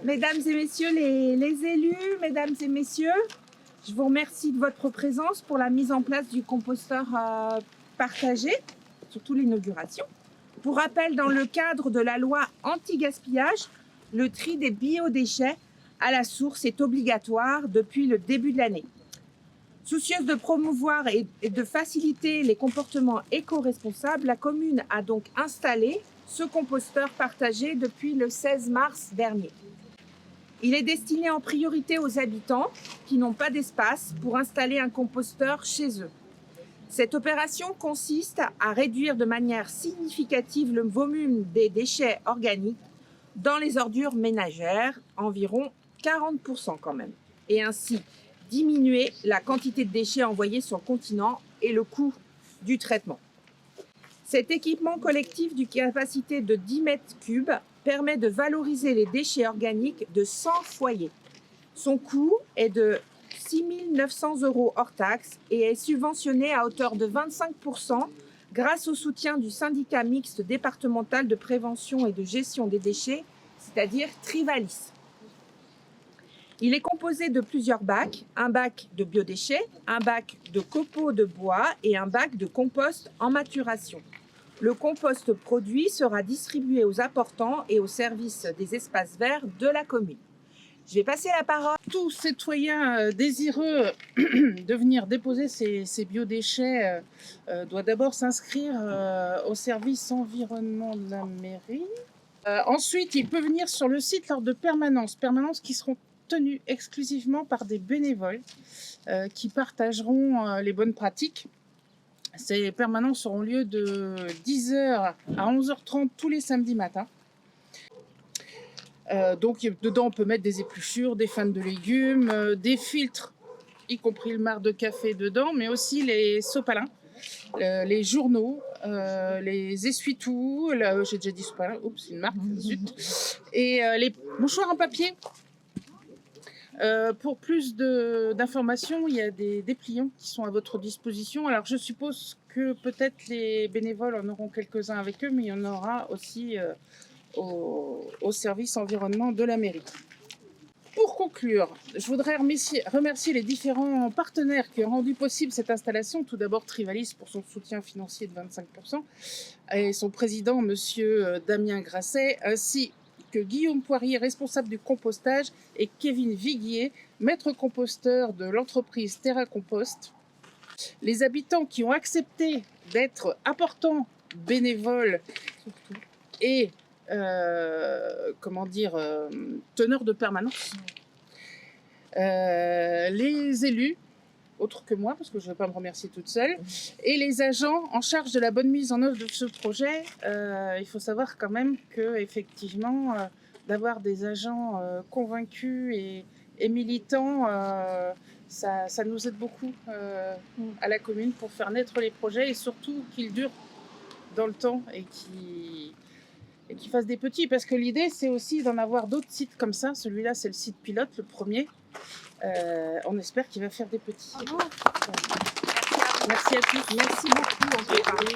Mesdames et messieurs les élus, mesdames et messieurs, je vous remercie de votre présence pour la mise en place du composteur partagé, surtout l'inauguration. Pour rappel, dans le cadre de la loi anti-gaspillage, le tri des biodéchets à la source est obligatoire depuis le début de l'année. Soucieuse de promouvoir et de faciliter les comportements éco-responsables, la commune a donc installé ce composteur partagé depuis le 16 mars dernier. Il est destiné en priorité aux habitants qui n'ont pas d'espace pour installer un composteur chez eux. Cette opération consiste à réduire de manière significative le volume des déchets organiques dans les ordures ménagères, environ 40% quand même, et ainsi diminuer la quantité de déchets envoyés sur le continent et le coût du traitement. Cet équipement collectif d'une capacité de 10 mètres cubes permet de valoriser les déchets organiques de 100 foyers. Son coût est de 6 900 € hors taxe et est subventionné à hauteur de 25% grâce au soutien du syndicat mixte départemental de prévention et de gestion des déchets, c'est-à-dire Trivalis. Il est composé de plusieurs bacs, un bac de biodéchets, un bac de copeaux de bois et un bac de compost en maturation. Le compost produit sera distribué aux apportants et au service des espaces verts de la commune. Je vais passer la parole. Tout citoyen désireux de venir déposer ses biodéchets doit d'abord s'inscrire au service environnement de la mairie. Ensuite, il peut venir sur le site lors de permanences qui seront tenues exclusivement par des bénévoles qui partageront les bonnes pratiques. Ces permanences auront lieu de 10h à 11h30 tous les samedis matins. Donc dedans on peut mettre des épluchures, des fans de légumes, des filtres, y compris le marc de café dedans, mais aussi les sopalins, les journaux, les essuie-tout, j'ai déjà dit sopalin, oups, c'est une marque, zut, et les mouchoirs en papier. Pour plus d'informations, il y a des dépliants qui sont à votre disposition. Alors je suppose que peut-être les bénévoles en auront quelques-uns avec eux, mais il y en aura aussi au service environnement de la mairie. Pour conclure, je voudrais remercier les différents partenaires qui ont rendu possible cette installation. Tout d'abord Trivalis pour son soutien financier de 25% et son président, monsieur Damien Grasset, ainsi que Guillaume Poirier, responsable du compostage, et Kevin Viguier, maître composteur de l'entreprise Terra Compost. Les habitants qui ont accepté d'être apportants bénévoles et teneurs de permanence. Les élus, autres que moi, parce que je ne vais pas me remercier toute seule, et les agents en charge de la bonne mise en œuvre de ce projet. Il faut savoir quand même que effectivement, d'avoir des agents convaincus et militants, ça nous aide beaucoup à la commune pour faire naître les projets et surtout qu'ils durent dans le temps et qu'ils fassent des petits, parce que l'idée c'est aussi d'en avoir d'autres sites comme ça. Celui-là c'est le site pilote, le premier. On espère qu'il va faire des petits. Bravo. Merci à tous. Merci beaucoup. On peut parler.